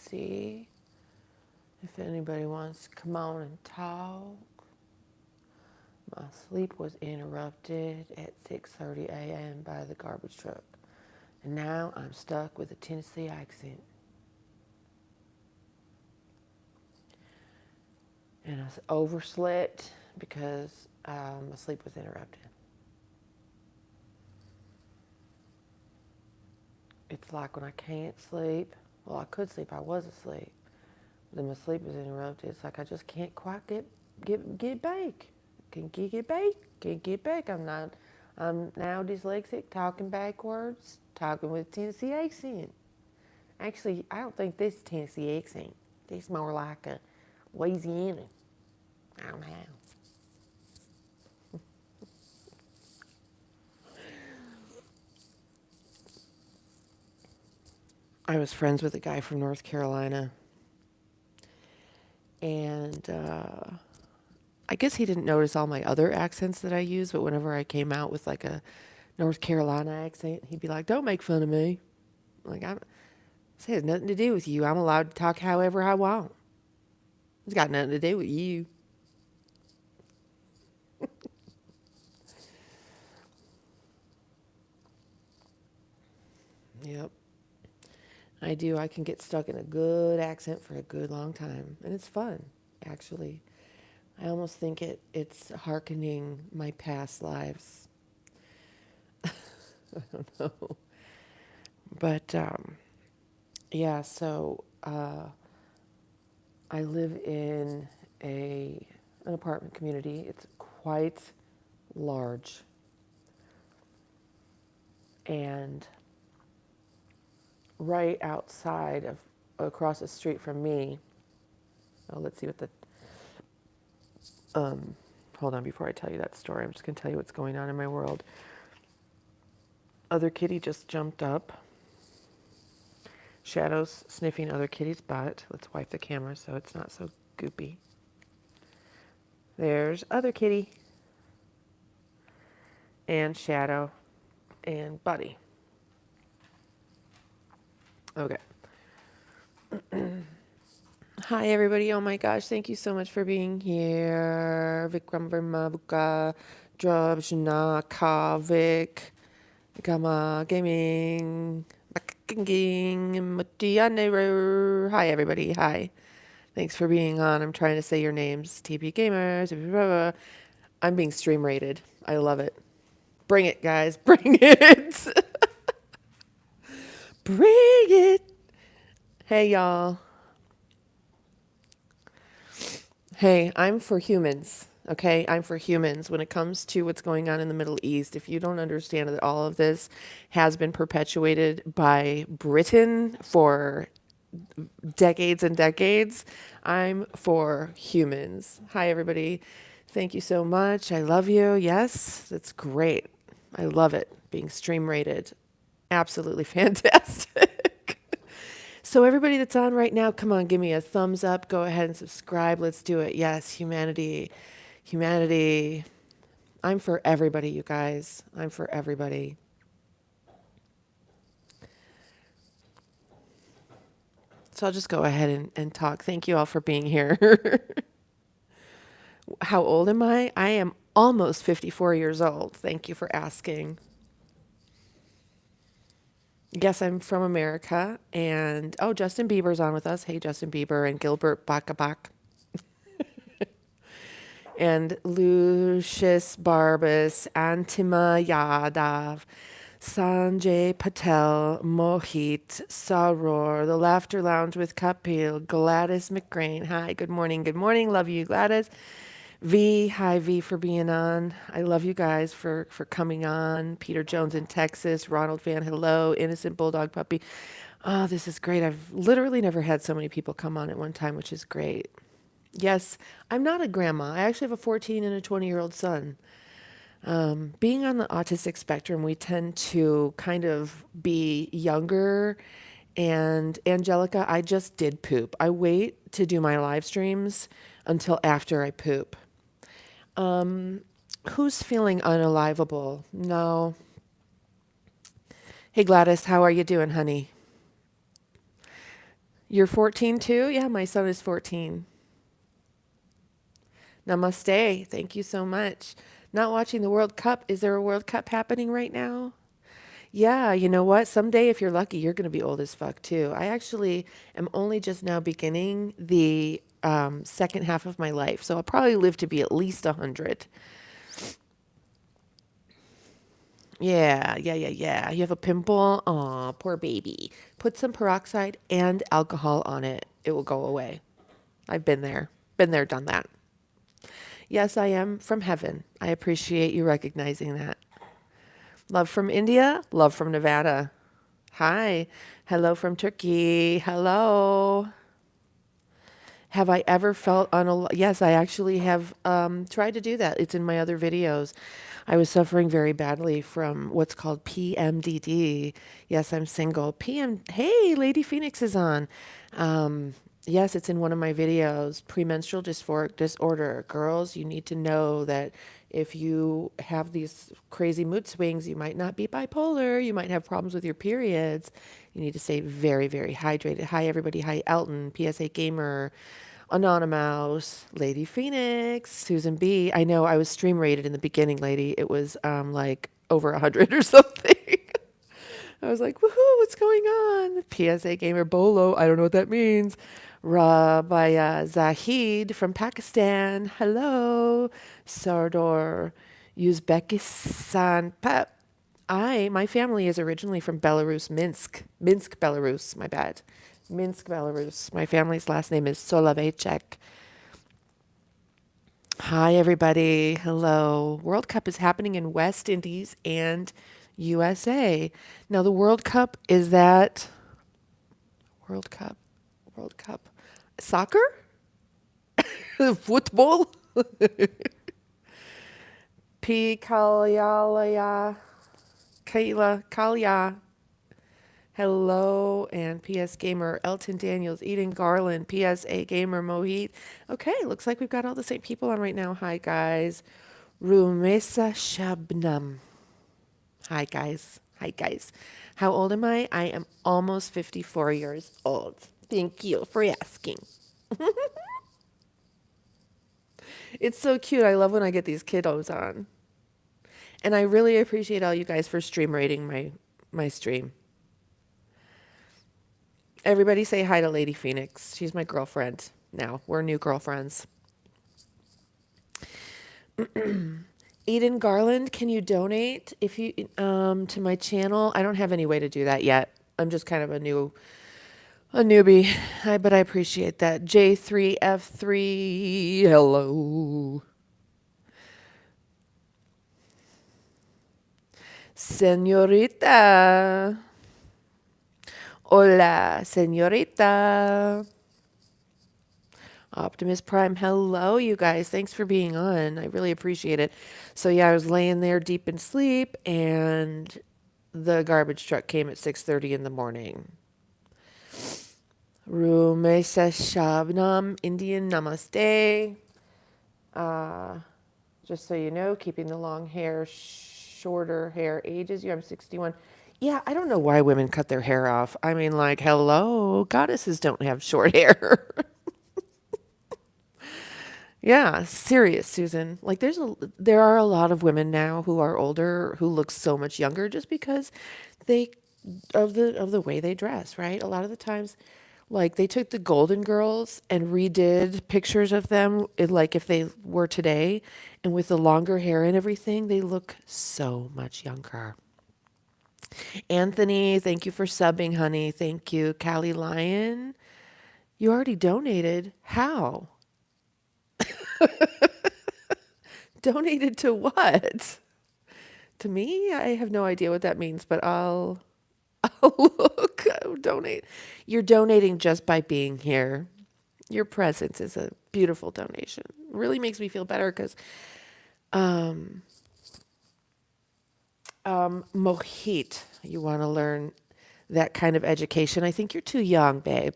see if anybody wants to come on and talk. My sleep was interrupted at 6:30 a.m. by the garbage truck. And now I'm stuck with a Tennessee accent. And I overslept because my sleep was interrupted. It's like when I can't sleep. Well, I could sleep. I was asleep. Then my sleep was interrupted. It's like I just can't quite get back. Can't get back. Can't get back. I'm now dyslexic, talking backwards, talking with Tennessee accent. Actually, I don't think this is Tennessee accent. This is more like a Louisiana. I don't know. I was friends with a guy from North Carolina, and I guess he didn't notice all my other accents that I use, but whenever I came out with like a North Carolina accent, he'd be like, "Don't make fun of me." Like, this has nothing to do with you. I'm allowed to talk however I want. It's got nothing to do with you. Yep, I do. I can get stuck in a good accent for a good long time, and it's fun, actually. I almost think it's hearkening my past lives. I don't know. But yeah, so I live in an apartment community. It's quite large. And right outside of, across the street from me, oh, let's see what the, hold on before I tell you that story. I'm just going to tell you what's going on in my world. Other kitty just jumped up. Shadow's sniffing other kitty's butt. Let's wipe the camera so it's not so goopy. There's other kitty. And Shadow. And Buddy. Okay. Hi, everybody. Oh my gosh. Thank you so much for being here. Vikram Verma Buka Drabjana Kavik Gama Gaming Mutiane. Hi, everybody. Hi. Thanks for being on. I'm trying to say your names. TP Gamers. I'm being stream rated. I love it. Bring it, guys. Bring it. Bring it. Hey, y'all. Hey, I'm for humans. Okay, I'm for humans when it comes to what's going on in the Middle East. If you don't understand that all of this has been perpetuated by Britain for decades and decades, I'm for humans. Hi, everybody. Thank you so much. I love you. Yes, that's great. I love it. Being stream rated. Absolutely fantastic. So everybody that's on right now, come on, give me a thumbs up. Go ahead and subscribe. Let's do it. Yes, humanity. Humanity. I'm for everybody, you guys. I'm for everybody. So I'll just go ahead and talk. Thank you all for being here. How old am I? I am almost 54 years old. Thank you for asking. Yes, I'm from America. And, oh, Justin Bieber's on with us. Hey, Justin Bieber and Gilbert Bakabak. And Lucius Barbas, Antima Yadav, Sanjay Patel, Mohit, Saror, The Laughter Lounge with Kapil, Gladys McGrain. Hi, good morning. Good morning. Love you, Gladys. V, hi V for being on. I love you guys for coming on. Peter Jones in Texas, Ronald Van, hello, Innocent Bulldog Puppy. Oh, this is great. I've literally never had so many people come on at one time, which is great. Yes, I'm not a grandma. I actually have a 14 and a 20-year-old son. Being on the autistic spectrum, we tend to kind of be younger. And Angelica, I just did poop. I wait to do my live streams until after I poop. Who's feeling unalivable? No. Hey Gladys, how are you doing, honey? You're 14 too? Yeah, my son is 14. Namaste. Thank you so much. Not watching the World Cup. Is there a World Cup happening right now? Yeah, you know what? Someday, if you're lucky, you're going to be old as fuck too. I actually am only just now beginning the second half of my life. So I'll probably live to be at least 100. Yeah. You have a pimple? Aw, poor baby. Put some peroxide and alcohol on it. It will go away. I've been there. Been there, done that. Yes, I am from heaven. I appreciate you recognizing that. Love from India, love from Nevada. Hi. Hello from Turkey. Hello. Have I ever felt unalive? Yes, I actually have tried to do that. It's in my other videos. I was suffering very badly from what's called PMDD. Yes, I'm single. Hey, Lady Phoenix is on. Yes, it's in one of my videos. Premenstrual dysphoric disorder. Girls, you need to know that if you have these crazy mood swings, you might not be bipolar. You might have problems with your periods. You need to stay very, very hydrated. Hi, everybody. Hi, Elton, PSA Gamer, Anonymous, Lady Phoenix, Susan B. I know I was stream rated in the beginning, lady. It was like over 100 or something. I was like, woohoo, what's going on? PSA Gamer Bolo. I don't know what that means. Rabbi Zahid from Pakistan. Hello. Sardor Uzbekistan. My family is originally from Belarus, Minsk. Minsk, Belarus, my bad. Minsk, Belarus. My family's last name is Soloveichek. Hi, everybody. Hello. World Cup is happening in West Indies and USA. Now, the World Cup, is that World Cup? World Cup. Soccer? Football? P. Kalyalaya. Kalya. Hello, and PS Gamer, Elton Daniels, Eden Garland, PSA Gamer, Mohit. Okay, looks like we've got all the same people on right now. Hi, guys. Rumesa Shabnam. Hi, guys. Hi, guys. How old am I? I am almost 54 years old. Thank you for asking. It's so cute. I love when I get these kiddos on. And I really appreciate all you guys for stream rating my stream. Everybody say hi to Lady Phoenix. She's my girlfriend now. We're new girlfriends. Eden Garland, can you donate if you to my channel? I don't have any way to do that yet. I'm just kind of a newbie. But I appreciate that. J3F3, hello. Señorita. Hola, señorita. Optimus Prime, hello, you guys. Thanks for being on. I really appreciate it. So yeah, I was laying there deep in sleep, and the garbage truck came at 6:30 in the morning. Rumesa Shabnam, Indian Namaste. Just so you know, keeping the long hair, shorter hair ages you. I'm 61. Yeah, I don't know why women cut their hair off. I mean, like, hello, goddesses don't have short hair. Yeah, serious, Susan. Like there are a lot of women now who are older who look so much younger just because they of the way they dress, right? A lot of the times like they took the Golden Girls and redid pictures of them like if they were today, and with the longer hair and everything, they look so much younger. Anthony, thank you for subbing, honey. Thank you. Callie Lyon, you already donated. How? Donated to what? To me? I have no idea what that means, but I'll look. Donate. You're donating just by being here. Your presence is a beautiful donation. It really makes me feel better because Mohit, you want to learn that kind of education. I think you're too young, babe.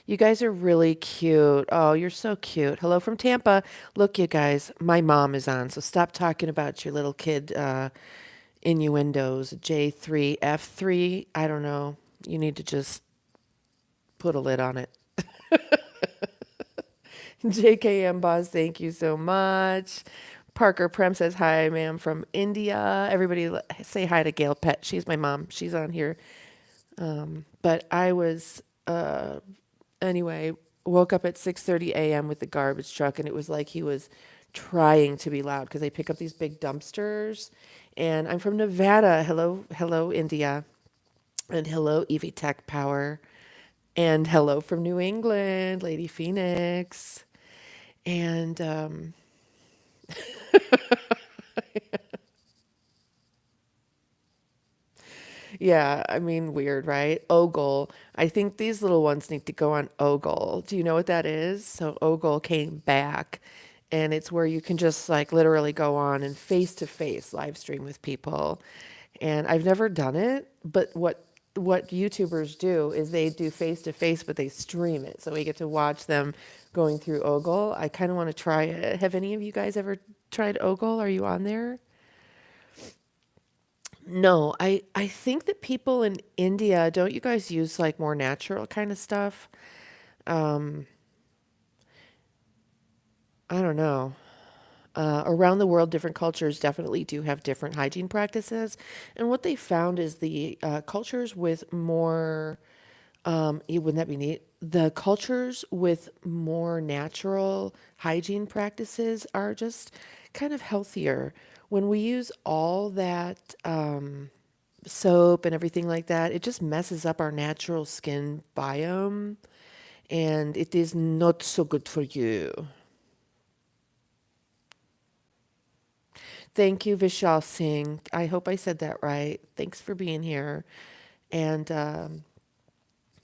You guys are really cute. Oh, you're so cute. Hello from Tampa. Look, you guys, my mom is on, so stop talking about your little kid innuendos. J3, F3, I don't know. You need to just put a lid on it. JKM Boss, thank you so much. Parker Prem says, hi, ma'am, from India. Everybody say hi to Gail Pet. She's my mom. She's on here. But I was, anyway, woke up at 6:30 a.m. with the garbage truck, and it was like he was trying to be loud because they pick up these big dumpsters. And I'm from Nevada. Hello, hello, India. And hello, Evie Tech Power. And hello from New England, Lady Phoenix. And yeah, I mean, weird, right? Ogle. I think these little ones need to go on Ogle. Do you know what that is? So Ogle came back, and it's where you can just like literally go on and face to face live stream with people. And I've never done it, but what YouTubers do is they do face to face, but they stream it, so we get to watch them going through Ogle. I kind of want to try it. Have any of you guys ever tried Ogle? Are you on there? No, I think that people in India, don't you guys use like more natural kind of stuff? Um, I don't know. Around the world, different cultures definitely do have different hygiene practices. And what they found is the cultures with more, wouldn't that be neat? The cultures with more natural hygiene practices are just kind of healthier. When we use all that soap and everything like that, it just messes up our natural skin biome, and it is not so good for you. Thank you, Vishal Singh. I hope I said that right. Thanks for being here. And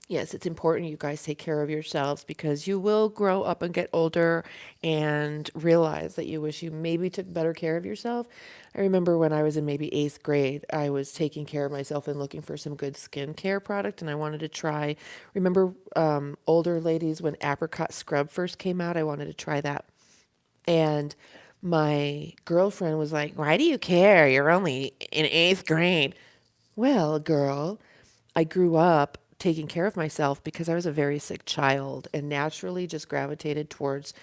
yes, it's important you guys take care of yourselves because you will grow up and get older and realize that you wish you maybe took better care of yourself. I remember when I was in maybe eighth grade, I was taking care of myself and looking for some good skincare product, and I wanted to try. Remember, older ladies when apricot scrub first came out? I wanted to try that. And my girlfriend was like, why do you care? You're only in eighth grade. Well, girl, I grew up taking care of myself because I was a very sick child and naturally just gravitated towards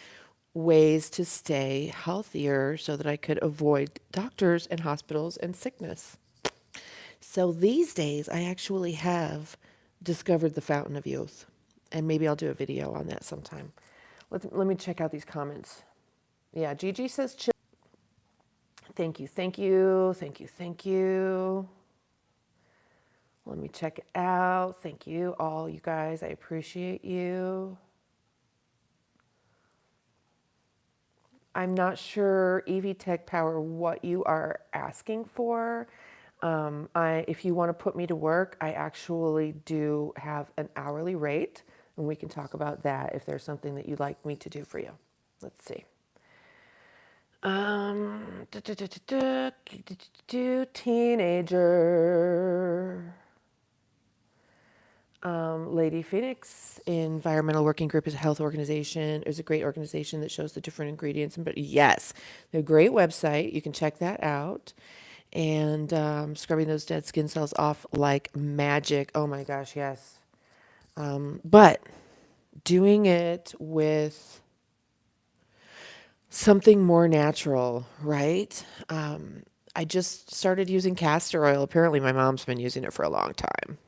ways to stay healthier so that I could avoid doctors and hospitals and sickness. So these days, I actually have discovered the fountain of youth. And maybe I'll do a video on that sometime. Let me check out these comments. Yeah, Gigi says chill. Thank you, thank you, thank you, thank you. Let me check it out. Thank you, all you guys. I appreciate you. I'm not sure, EV Tech Power, what you are asking for. If you want to put me to work, I actually do have an hourly rate, and we can talk about that if there's something that you'd like me to do for you. Let's see. Teenager. Lady Phoenix Environmental Working Group is a health organization. It's a great organization that shows the different ingredients. But yes, they're a great website. You can check that out. And scrubbing those dead skin cells off like magic. Oh my gosh, yes. But doing it with something more natural, right? I just started using castor oil. Apparently, my mom's been using it for a long time,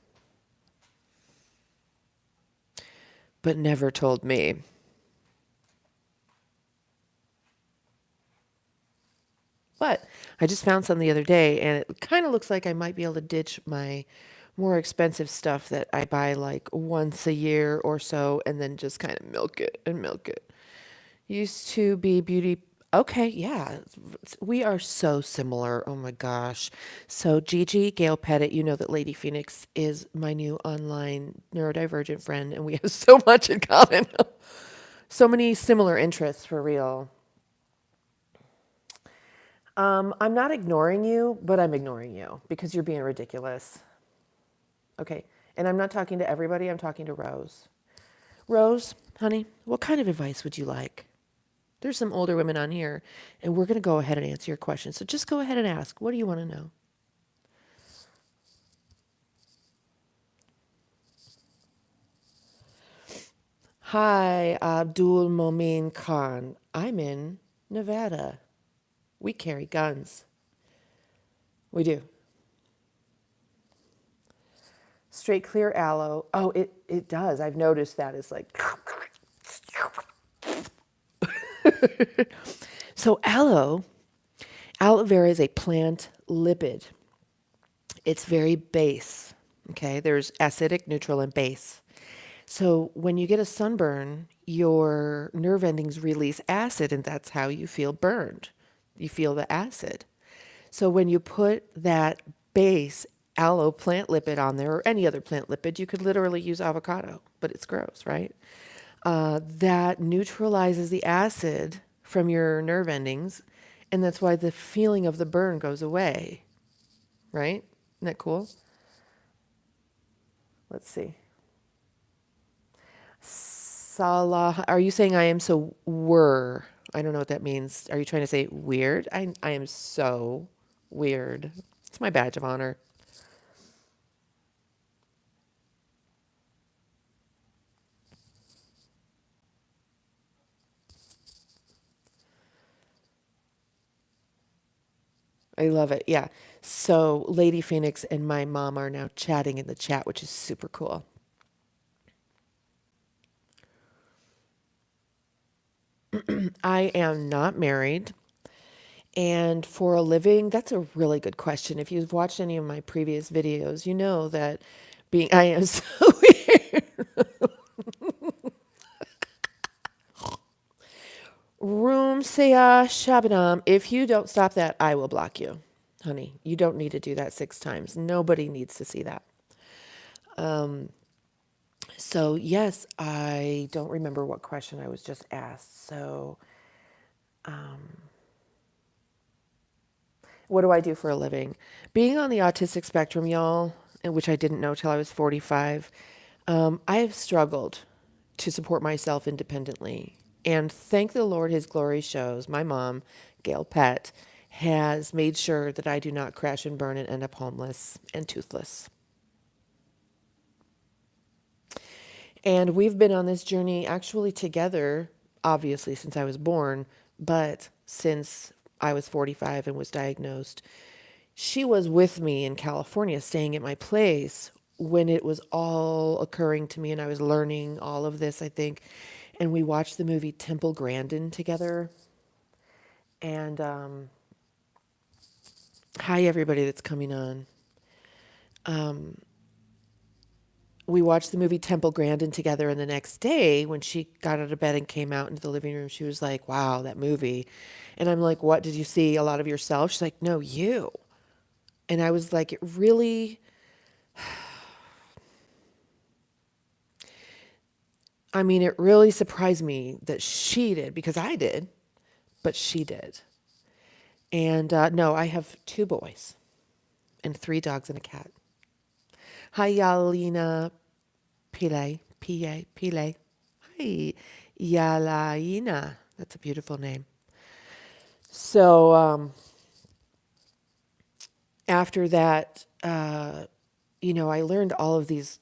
but never told me. But I just found some the other day, and it kind of looks like I might be able to ditch my more expensive stuff that I buy like once a year or so, and then just kind of milk it and milk it. Used to be beauty. Okay, yeah. We are so similar. Oh my gosh. So, Gigi, Gail Pettit, you know that Lady Phoenix is my new online neurodivergent friend, and we have so much in common. So many similar interests for real. I'm not ignoring you, but I'm ignoring you because you're being ridiculous. Okay. And I'm not talking to everybody, I'm talking to Rose. Rose, honey, what kind of advice would you like? There's some older women on here, and we're going to go ahead and answer your question. So just go ahead and ask. What do you want to know? Hi, Abdul Momin Khan. I'm in Nevada. We carry guns. We do. Straight clear aloe. Oh, it does. I've noticed that. It's like. So, aloe vera is a plant lipid. It's very base. Okay, there's acidic, neutral, and base. So when you get a sunburn, your nerve endings release acid, and that's how you feel burned. You feel the acid. So when you put that base aloe plant lipid on there, or any other plant lipid, you could literally use avocado, but it's gross, right? That neutralizes the acid from your nerve endings, and that's why the feeling of the burn goes away, right? Isn't that cool? Let's see. Salah, are you saying I am so were? I don't know what that means. Are you trying to say weird? I am so weird. It's my badge of honor. I love it. Yeah. So Lady Phoenix and my mom are now chatting in the chat, which is super cool. I am not married. And for a living, that's a really good question. If you've watched any of my previous videos, you know that I am so weird. Room Saya Shabnam. If you don't stop that, I will block you. Honey, you don't need to do that 6 times. Nobody needs to see that. So, yes, I don't remember what question I was just asked. So, what do I do for a living? Being on the autistic spectrum, y'all, and which I didn't know till I was 45, I have struggled to support myself independently. And thank the Lord, His glory shows. My mom, Gail Pett, has made sure that I do not crash and burn and end up homeless and toothless. And we've been on this journey actually together, obviously, since I was born, but since I was 45 and was diagnosed. She was with me in California, staying at my place when it was all occurring to me, and I was learning all of this, I think. And we watched the movie Temple Grandin together. And hi, everybody that's coming on. We watched the movie Temple Grandin together, and the next day when she got out of bed and came out into the living room, she was like, wow, that movie. And I'm like, what, did you see a lot of yourself? She's like, no, you. And I was like, it really, I mean, it really surprised me that she did, because I did, but she did. And no, I have 2 boys and 3 dogs and a cat. Hi, Yalina Pile, P-A, Pile. Hi, Yalaina. That's a beautiful name. So after that, I learned all of these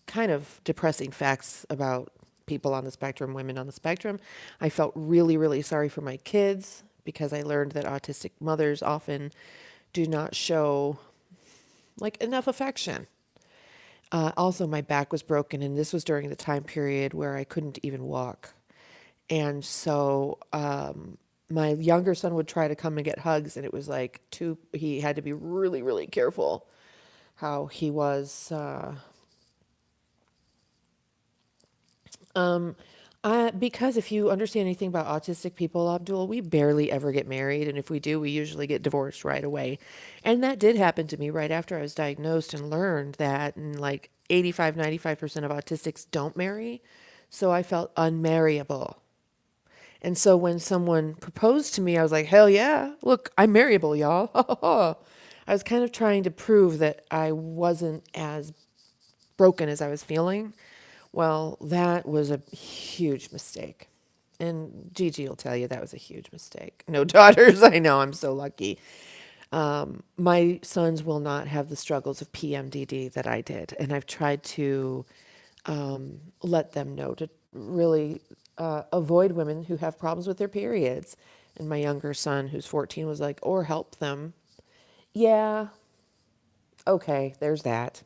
kind of depressing facts about people on the spectrum, women on the spectrum. I felt really, really sorry for my kids because I learned that autistic mothers often do not show like enough affection. Also, my back was broken, and this was during the time period where I couldn't even walk. And so my younger son would try to come and get hugs, and it was like he had to be really, really careful how he was. Because if you understand anything about autistic people, Abdul, we barely ever get married. And if we do, we usually get divorced right away. And that did happen to me right after I was diagnosed and learned that like 85, 95% of autistics don't marry. So I felt unmarriable. And so when someone proposed to me, I was like, hell yeah, look, I'm marryable, y'all. I was kind of trying to prove that I wasn't as broken as I was feeling. Well, that was a huge mistake. And Gigi will tell you that was a huge mistake. No daughters. I know. I'm so lucky. My sons will not have the struggles of PMDD that I did. And I've tried to let them know to really avoid women who have problems with their periods. And my younger son, who's 14, was like, or help them. Yeah, okay, there's that.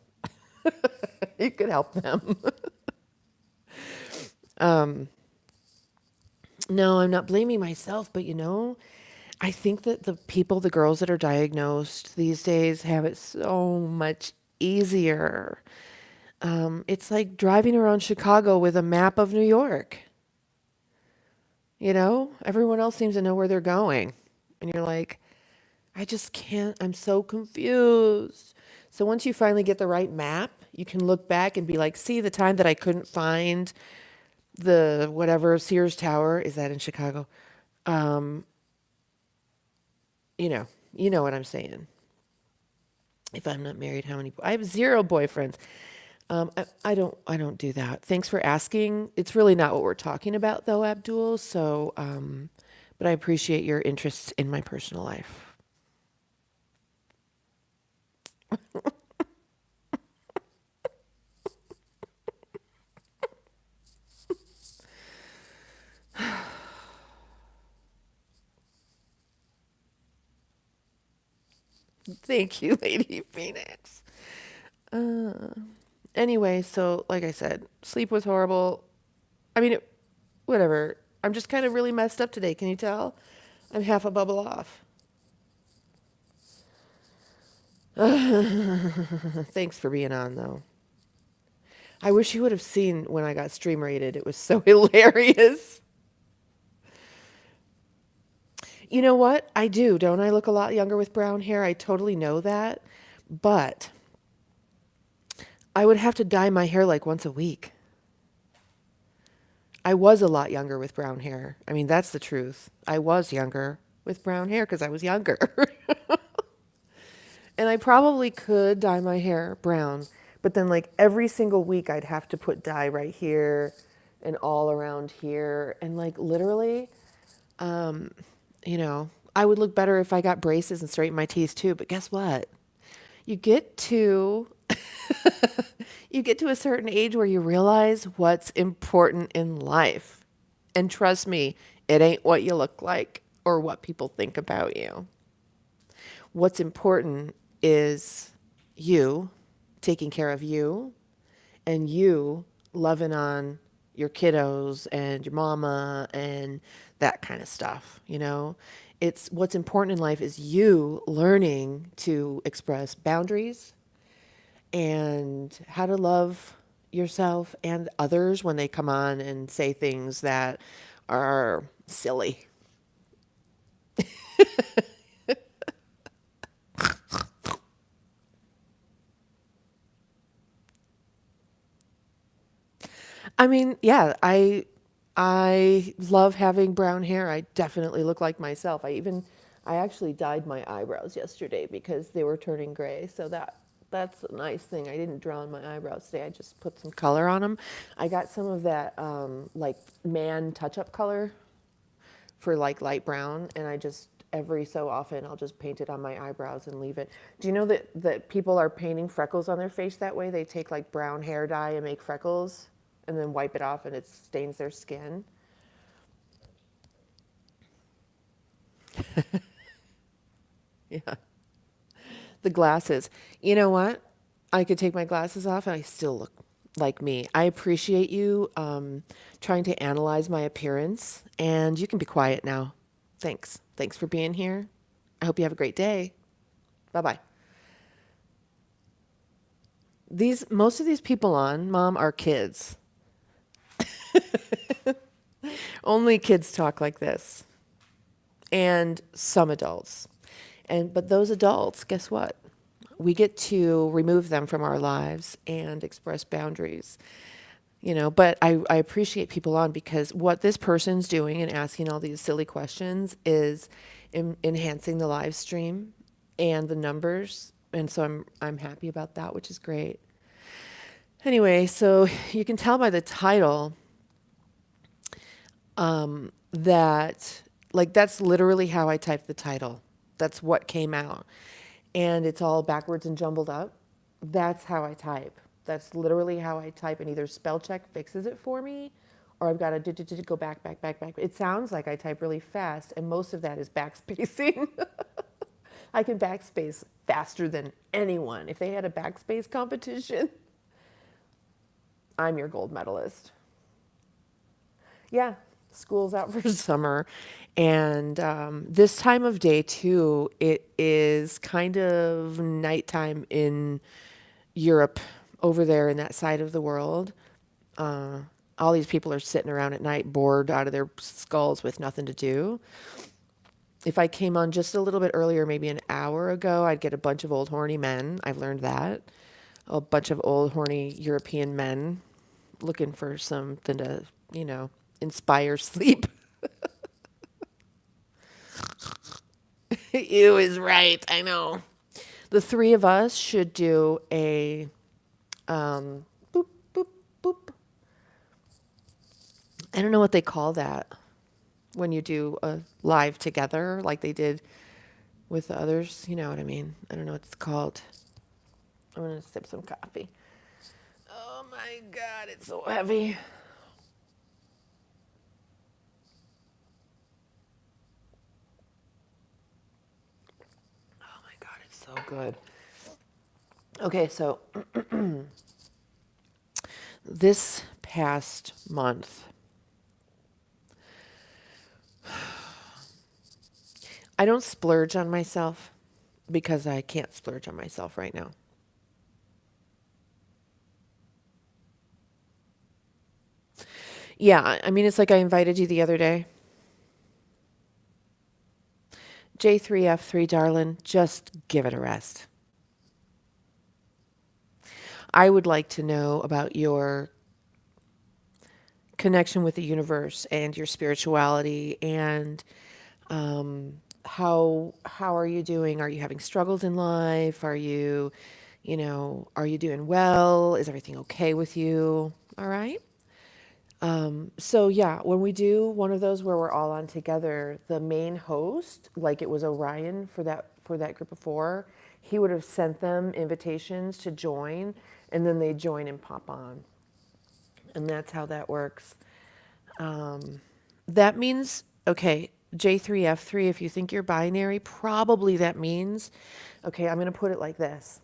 You could help them. No, I'm not blaming myself, but I think that the people, the girls that are diagnosed these days have it so much easier. It's like driving around Chicago with a map of New York. Everyone else seems to know where they're going. And you're like, I just can't, I'm so confused. So once you finally get the right map, you can look back and be like, see the time that I couldn't find the whatever Sears Tower, is that in Chicago? Um, you know, you know what I'm saying. If I'm not married, how many? I have zero boyfriends. I don't do that. Thanks for asking. It's really not what we're talking about, though, Abdul. So, but I appreciate your interest in my personal life. Thank you, Lady Phoenix. Uh, anyway, so like I said, sleep was horrible. I mean, whatever. I'm just kind of really messed up today. Can you tell? I'm half a bubble off. Thanks for being on, though. I wish you would have seen when I got stream rated. It was so hilarious. You know what? I do. Don't I look a lot younger with brown hair? I totally know that. But I would have to dye my hair like once a week. I was a lot younger with brown hair. I mean, that's the truth. I was younger with brown hair because I was younger. And I probably could dye my hair brown, but then like every single week I'd have to put dye right here and all around here. And like literally, um, I would look better if I got braces and straightened my teeth too. But guess what? You get to you get to a certain age where you realize what's important in life. And trust me, it ain't what you look like or what people think about you. What's important is you taking care of you and you loving on your kiddos and your mama and that kind of stuff. It's what's important in life is you learning to express boundaries and how to love yourself and others when they come on and say things that are silly. I mean, yeah, I love having brown hair. I definitely look like myself. I actually dyed my eyebrows yesterday because they were turning gray. So that's a nice thing. I didn't draw on my eyebrows today. I just put some color on them. I got some of that like man touch-up color for like light brown, and I just every so often I'll just paint it on my eyebrows and leave it. Do you know that people are painting freckles on their face that way? They take like brown hair dye and make freckles and then wipe it off and it stains their skin. Yeah. The glasses. You know what? I could take my glasses off and I still look like me. I appreciate you trying to analyze my appearance, and you can be quiet now. Thanks. Thanks for being here. I hope you have a great day. Bye bye. Most of these people on, Mom, are kids. Only kids talk like this, and some adults. But those adults, guess what? We get to remove them from our lives and express boundaries. But I appreciate people on because what this person's doing and asking all these silly questions is enhancing the live stream and the numbers. And so I'm happy about that, which is great. Anyway, so you can tell by the title that like that's literally how I typed the title. That's what came out. And it's all backwards and jumbled up. That's how I type. That's literally how I type, and either spell check fixes it for me or I've got to go back, back, back, back. It sounds like I type really fast, and most of that is backspacing. I can backspace faster than anyone. If they had a backspace competition, I'm your gold medalist. Yeah, school's out for summer. And this time of day, too, it is kind of nighttime in Europe, over there in that side of the world. All these people are sitting around at night, bored out of their skulls with nothing to do. If I came on just a little bit earlier, maybe an hour ago, I'd get a bunch of old horny men. I've learned that. A bunch of old horny European men looking for something to, inspire sleep. You is right. I know. The three of us should do a boop, boop, boop. I don't know what they call that when you do a live together like they did with the others. You know what I mean? I don't know what it's called. I'm going to sip some coffee. Oh my God, it's so heavy. Oh my God, it's so good. Okay, so this past month, I don't splurge on myself because I can't splurge on myself right now. Yeah, I mean, it's like I invited you the other day. J3F3, darling, just give it a rest. I would like to know about your connection with the universe and your spirituality and how are you doing? Are you having struggles in life? Are you doing well? Is everything okay with you? All right. So yeah, when we do one of those where we're all on together, the main host, like it was Orion for that group of four, he would have sent them invitations to join, and then they join and pop on, and that's how that works. That means okay, J3F3. If you think you're binary, probably that means okay. I'm going to put it like this.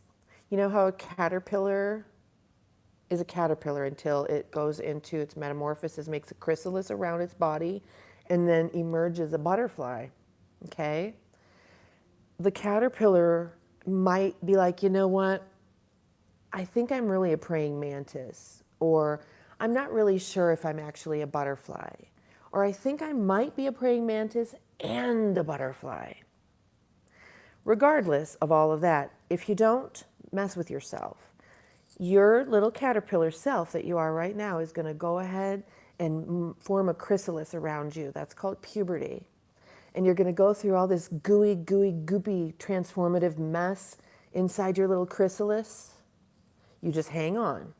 You know how a caterpillar is a caterpillar until it goes into its metamorphosis, makes a chrysalis around its body, and then emerges a butterfly. Okay? The caterpillar might be like, you know what? I think I'm really a praying mantis, or I'm not really sure if I'm actually a butterfly, or I think I might be a praying mantis and a butterfly. Regardless of all of that, if you don't mess with yourself, your little caterpillar self that you are right now is going to go ahead and form a chrysalis around you. That's called puberty. And you're going to go through all this gooey, goopy, transformative mess inside your little chrysalis. You just hang on,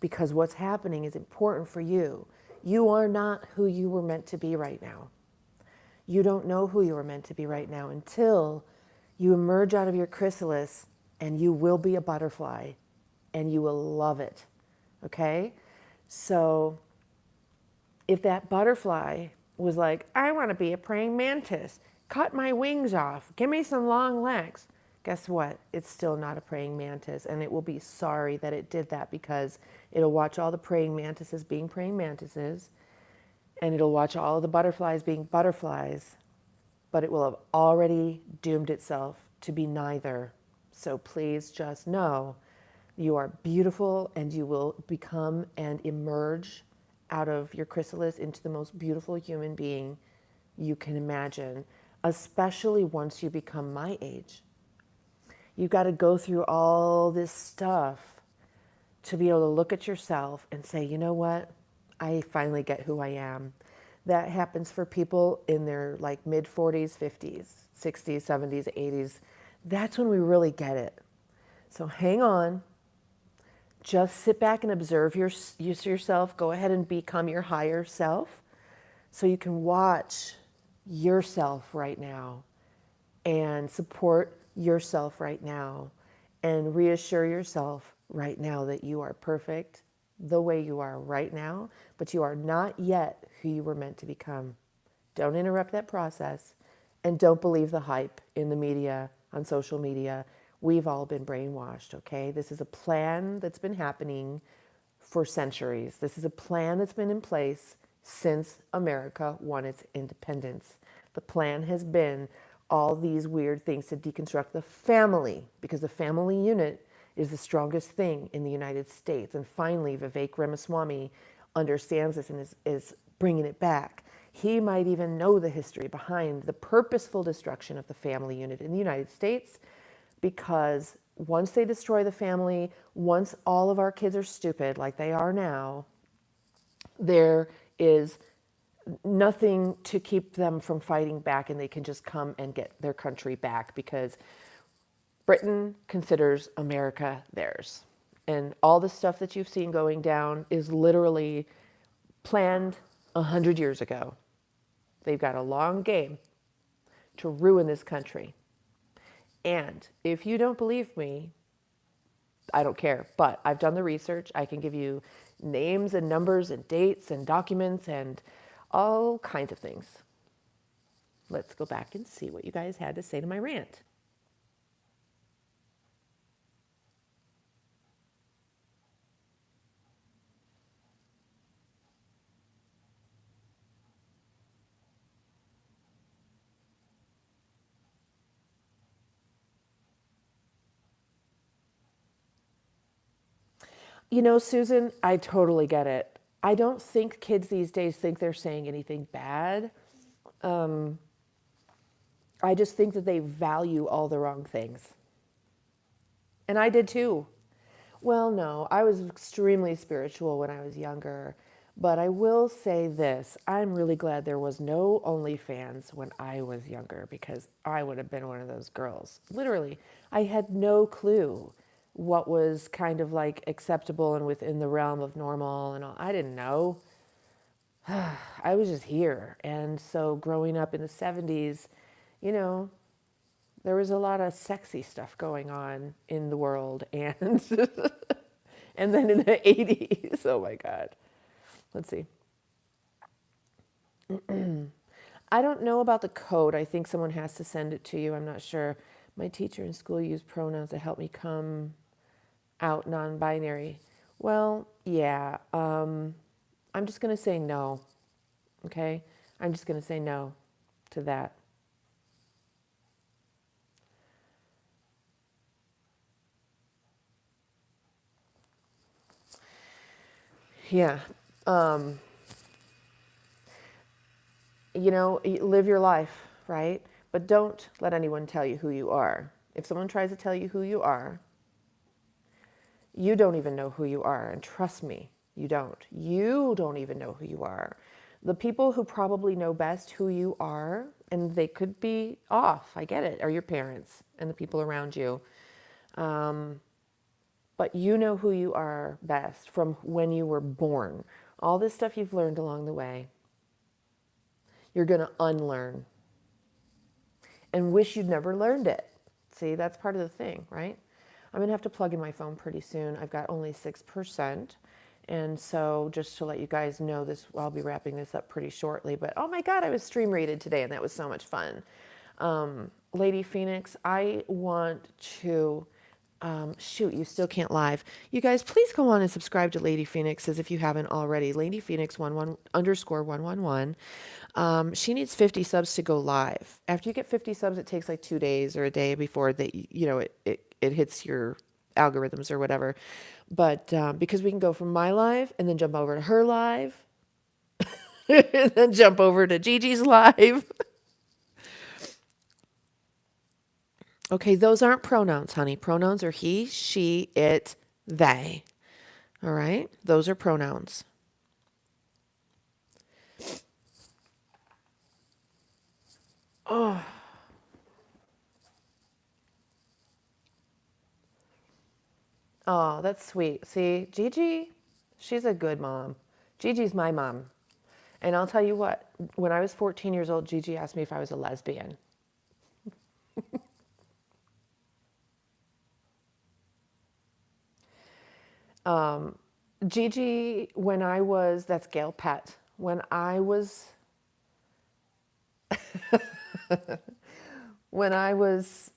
because what's happening is important for you. You are not who you were meant to be right now. You don't know who you were meant to be right now until you emerge out of your chrysalis, and you will be a butterfly, and you will love it. Okay? So if that butterfly was like, I want to be a praying mantis, cut my wings off, give me some long legs, guess what? It's still not a praying mantis, and it will be sorry that it did that, because it'll watch all the praying mantises being praying mantises, and it'll watch all of the butterflies being butterflies, but it will have already doomed itself to be neither. So please just know you are beautiful, and you will become and emerge out of your chrysalis into the most beautiful human being you can imagine, especially once you become my age. You've got to go through all this stuff to be able to look at yourself and say, you know what? I finally get who I am. That happens for people in their like mid 40s, 50s, 60s, 70s, 80s. That's when we really get it. So hang on. Just sit back and observe yourself. Go ahead and become your higher self, so you can watch yourself right now and support yourself right now and reassure yourself right now that you are perfect the way you are right now, but you are not yet who you were meant to become. Don't interrupt that process, and don't believe the hype in the media, on social media. We've all been brainwashed, okay? This is a plan that's been happening for centuries. This is a plan that's been in place since America won its independence. The plan has been all these weird things to deconstruct the family, because the family unit is the strongest thing in the United States. And finally, Vivek Ramaswamy understands this and is bringing it back. He might even know the history behind the purposeful destruction of the family unit in the United States, because once they destroy the family, once all of our kids are stupid like they are now, there is nothing to keep them from fighting back, and they can just come and get their country back, because Britain considers America theirs. And all the stuff that you've seen going down is literally planned 100 years ago. They've got a long game to ruin this country. And if you don't believe me, I don't care, but I've done the research. I can give you names and numbers and dates and documents and all kinds of things. Let's go back and see what you guys had to say to my rant. You know, Susan, I totally get it. I don't think kids these days think they're saying anything bad. I just think that they value all the wrong things. And I did too. Well, no, I was extremely spiritual when I was younger. But I will say this, I'm really glad there was no OnlyFans when I was younger, because I would have been one of those girls. Literally, I had no clue what was kind of like acceptable and within the realm of normal and all. I didn't know. I was just here. And so growing up in the 70s, you know, there was a lot of sexy stuff going on in the world, and and then in the 80s, oh my God. Let's see. I don't know about the code. I think someone has to send it to you. I'm not sure. My teacher in school used pronouns to help me come out non-binary. Well, yeah. I'm just going to say no. Okay? I'm just going to say no to that. Yeah. You know, live your life, right? But don't let anyone tell you who you are. If someone tries to tell you who you don't even know who you are. And trust me, you don't. You don't even know who you are. The people who probably know best who you are, and they could be off, I get it, are your parents and the people around you. But you know who you are best from when you were born. All this stuff you've learned along the way, you're going to unlearn and wish you'd never learned it. See, that's part of the thing, right? I'm going to have to plug in my phone pretty soon. I've got only 6%. And so just to let you guys know this, I'll be wrapping this up pretty shortly. But oh my God, I was stream rated today, and that was so much fun. Lady Phoenix, I want to... shoot, you still can't live. You guys, please go on and subscribe to Lady Phoenix, as if you haven't already. Lady Phoenix 11_111. She needs 50 subs to go live. After you get 50 subs, it takes like 2 days or a day before it hits your algorithms or whatever. But because we can go from my live and then jump over to her live, and then jump over to Gigi's live. Okay, those aren't pronouns, honey. Pronouns are he, she, it, they. All right? Those are pronouns. Oh, that's sweet. See, Gigi, she's a good mom. Gigi's my mom. And I'll tell you what, when I was 14 years old, Gigi asked me if I was a lesbian. Gigi, that's Gail Pet. When I was, when I was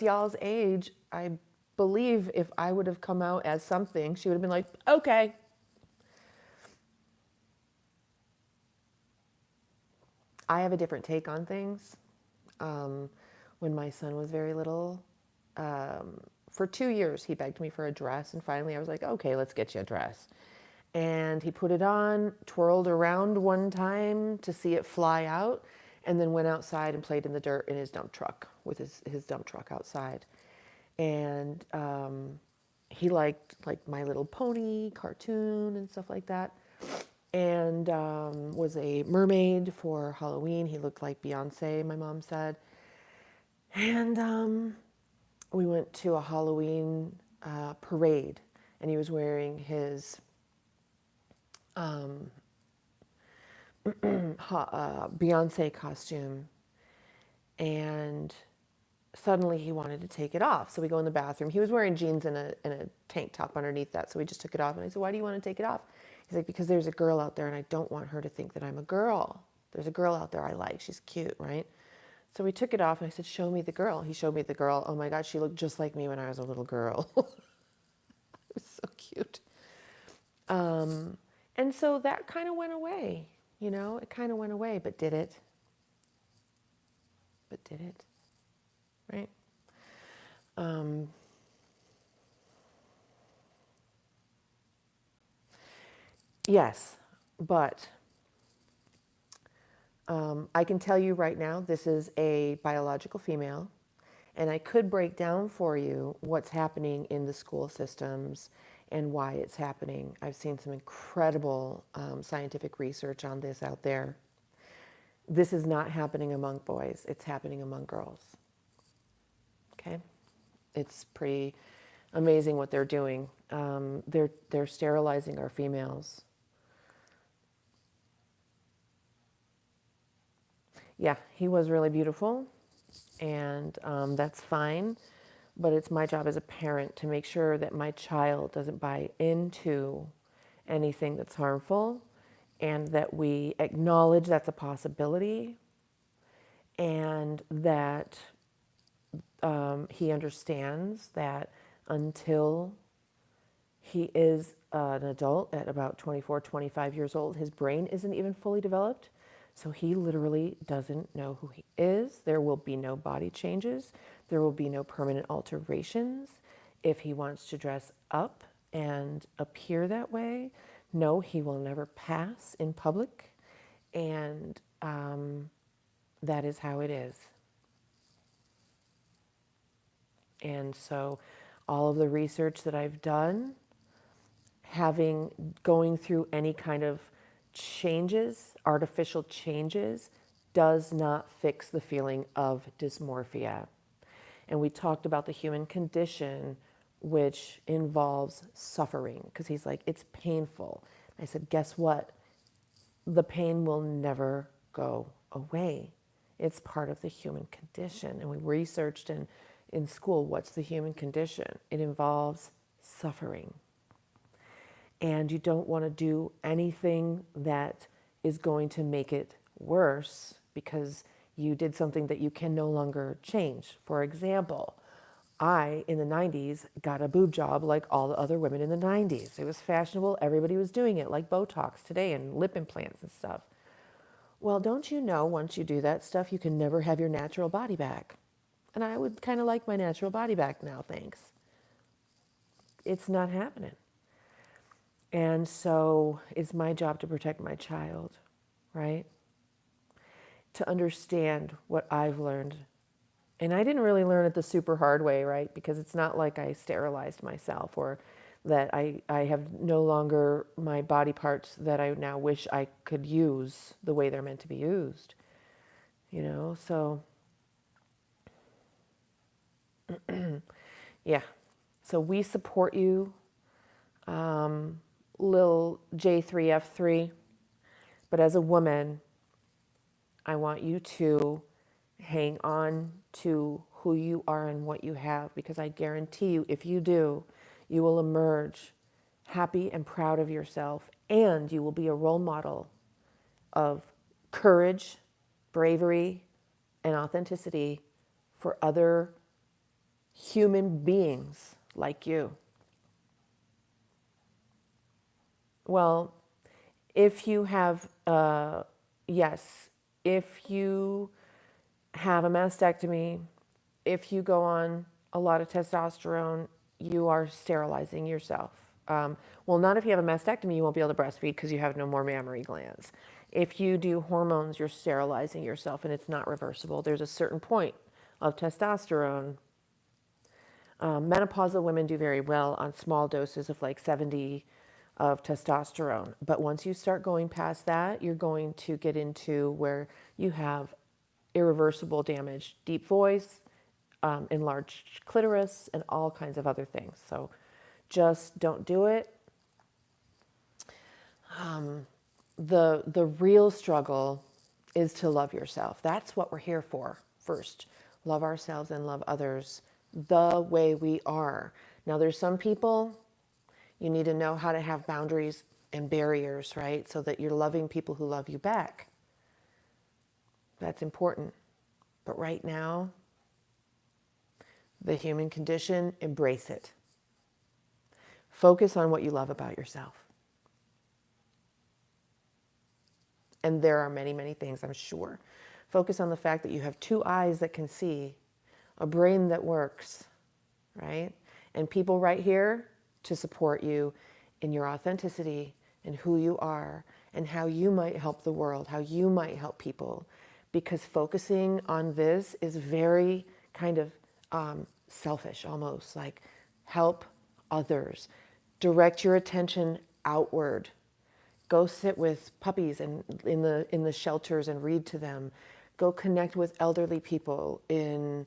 y'all's age, I believe if I would have come out as something, she would have been like, okay. I have a different take on things. Um, when my son was very little, for 2 years, he begged me for a dress. And finally, I was like, okay, let's get you a dress. And he put it on, twirled around one time to see it fly out, and then went outside and played in the dirt in his dump truck with his dump truck outside. And he liked like My Little Pony cartoon and stuff like that, and was a mermaid for Halloween. He looked like Beyonce, my mom said. And we went to a Halloween parade, and he was wearing his Beyonce costume, and suddenly he wanted to take it off. So we go in the bathroom. He was wearing jeans and a tank top underneath that, so we just took it off. And I said, "Why do you want to take it off?" He's like, "Because there's a girl out there, and I don't want her to think that I'm a girl. There's a girl out there I like. She's cute, right?" So we took it off, and I said, "Show me the girl." He showed me the girl. Oh my God, she looked just like me when I was a little girl. It was so cute. And so that kind of went away. It kind of went away, but did it? But did it? Right? Um, yes, but I can tell you right now, this is a biological female, and I could break down for you what's happening in the school systems and why it's happening. I've seen some incredible scientific research on this out there. This is not happening among boys, it's happening among girls. Okay? It's pretty amazing what they're doing. They're sterilizing our females. Yeah, he was really beautiful, and that's fine. But it's my job as a parent to make sure that my child doesn't buy into anything that's harmful, and that we acknowledge that's a possibility, and that he understands that until he is an adult at about 24, 25 years old, his brain isn't even fully developed. So he literally doesn't know who he is. There will be no body changes. There will be no permanent alterations. If he wants to dress up and appear that way, no, he will never pass in public. And that is how it is. And so all of the research that I've done, going through any kind of changes, artificial changes, does not fix the feeling of dysmorphia. And we talked about the human condition, which involves suffering, because he's like, it's painful. I said, guess what? The pain will never go away. It's part of the human condition. And we researched in school, what's the human condition? It involves suffering. And you don't want to do anything that is going to make it worse because you did something that you can no longer change. For example, I, in the 90s, got a boob job like all the other women in the 90s. It was fashionable. Everybody was doing it, like Botox today and lip implants and stuff. Well, don't you know once you do that stuff, you can never have your natural body back? And I would kind of like my natural body back now, thanks. It's not happening. And so it's my job to protect my child, right? To understand what I've learned. And I didn't really learn it the super hard way, right? Because it's not like I sterilized myself or that I have no longer my body parts that I now wish I could use the way they're meant to be used. So yeah. So we support you, Lil J3F3. But as a woman, I want you to hang on to who you are and what you have, because I guarantee you, if you do, you will emerge happy and proud of yourself, and you will be a role model of courage, bravery, and authenticity for other human beings like you. Well, if you have, yes, if you have a mastectomy, if you go on a lot of testosterone, you are sterilizing yourself. Well, not if you have a mastectomy, you won't be able to breastfeed because you have no more mammary glands. If you do hormones, you're sterilizing yourself and it's not reversible. There's a certain point of testosterone. Menopausal women do very well on small doses of like 70 of testosterone. But once you start going past that, you're going to get into where you have irreversible damage, deep voice, enlarged clitoris, and all kinds of other things. So just don't do it. The real struggle is to love yourself. That's what we're here for first. Love ourselves and love others the way we are. Now, there's some people, you need to know how to have boundaries and barriers, right? So that you're loving people who love you back. That's important. But right now, the human condition, embrace it. Focus on what you love about yourself. And there are many, many things, I'm sure. Focus on the fact that you have 2 eyes that can see, a brain that works, right? And people right here to support you in your authenticity and who you are and how you might help the world, how you might help people. Because focusing on this is very kind of selfish almost, like help others. Direct your attention outward. Go sit with puppies and in the shelters and read to them. Go connect with elderly people in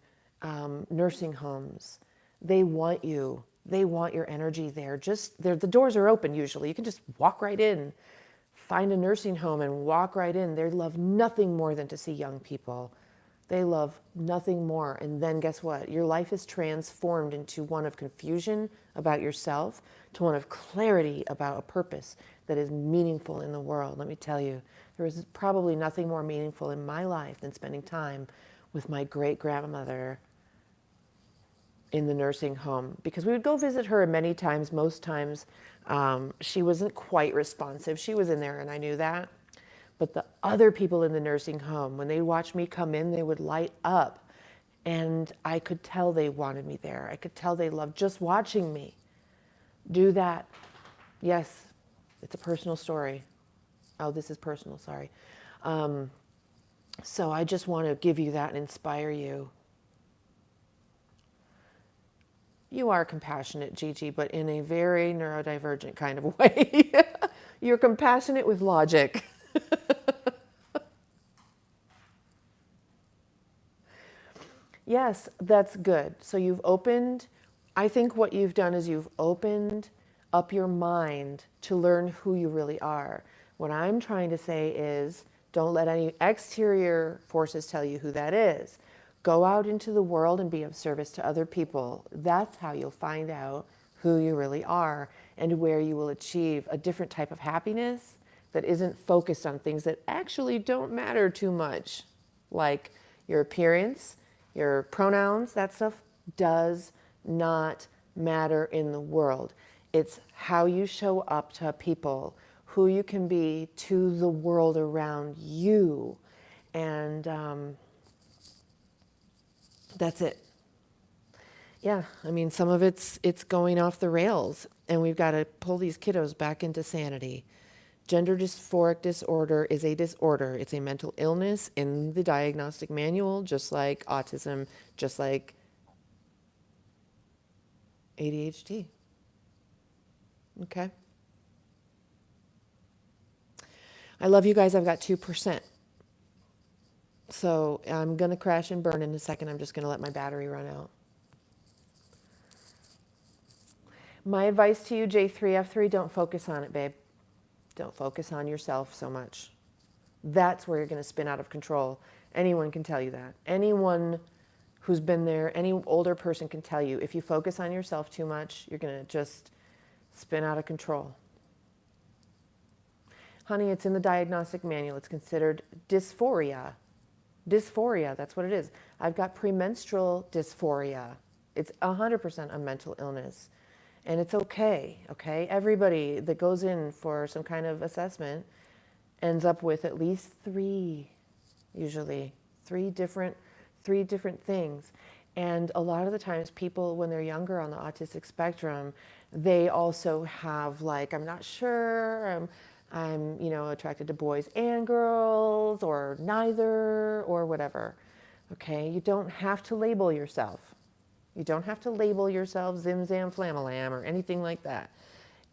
nursing homes. They want you. They want your energy there. The doors are open usually. You can just walk right in. Find a nursing home and walk right in. They love nothing more than to see young people. They love nothing more. And then guess what? Your life is transformed into one of confusion about yourself to one of clarity about a purpose that is meaningful in the world. Let me tell you, there is probably nothing more meaningful in my life than spending time with my great-grandmother in the nursing home, because we would go visit her many times. Most times she wasn't quite responsive. She was in there and I knew that. But the other people in the nursing home, when they watched me come in, they would light up. And I could tell they wanted me there. I could tell they loved just watching me do that. Yes, it's a personal story. Oh, this is personal, sorry. So I just want to give you that and inspire you. You are compassionate, Gigi, but in a very neurodivergent kind of way. You're compassionate with logic. Yes, that's good. So you've opened, I think what you've done is you've opened up your mind to learn who you really are. What I'm trying to say is don't let any exterior forces tell you who that is. Go out into the world and be of service to other people. That's how you'll find out who you really are and where you will achieve a different type of happiness that isn't focused on things that actually don't matter too much, like your appearance, your pronouns. That stuff does not matter in the world. It's how you show up to people, who you can be to the world around you. And that's it. Yeah, I mean, some of it's going off the rails, and we've got to pull these kiddos back into sanity. Gender dysphoric disorder is a disorder. It's a mental illness in the diagnostic manual, just like autism, just like ADHD. Okay. I love you guys. I've got 2%. So I'm going to crash and burn in a second. I'm just going to let my battery run out. My advice to you, J3F3, don't focus on it, babe. Don't focus on yourself so much. That's where you're going to spin out of control. Anyone can tell you that. Anyone who's been there, any older person can tell you, if you focus on yourself too much, you're going to just spin out of control. Honey, it's in the diagnostic manual. It's considered dysphoria. Dysphoria, that's what it is. I've got premenstrual dysphoria. It's 100% a mental illness. And it's okay, okay? Everybody that goes in for some kind of assessment ends up with at least three, usually, three different things. And a lot of the times people, when they're younger on the autistic spectrum, they also have like, I'm not sure, I'm attracted to boys and girls, or neither, or whatever. Okay, you don't have to label yourself. You don't have to label yourself zim zam flamalam or anything like that.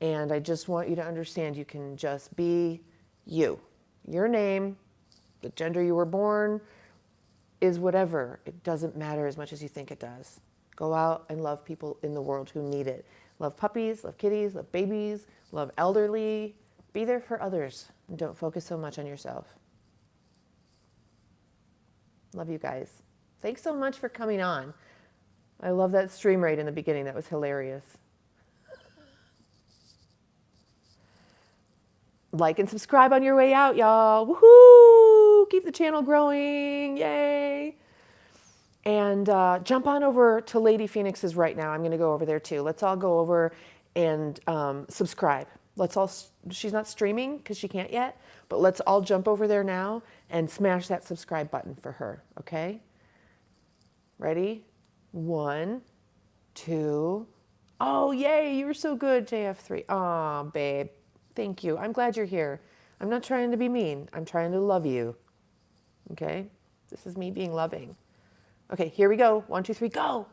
And I just want you to understand you can just be you. Your name, the gender you were born, is whatever. It doesn't matter as much as you think it does. Go out and love people in the world who need it. Love puppies, love kitties, love babies, love elderly. Be there for others and don't focus so much on yourself. Love you guys. Thanks so much for coming on. I love that stream rate in the beginning. That was hilarious. Like and subscribe on your way out, y'all. Woohoo! Keep the channel growing. Yay! And jump on over to Lady Phoenix's right now. I'm going to go over there too. Let's all go over and subscribe. Let's all, she's not streaming because she can't yet, but let's all jump over there now and smash that subscribe button for her, okay? Ready? 1, 2. Oh, yay, you were so good, JF3. Aw, babe, thank you. I'm glad you're here. I'm not trying to be mean. I'm trying to love you, okay? This is me being loving. Okay, here we go. 1, 2, 3, go.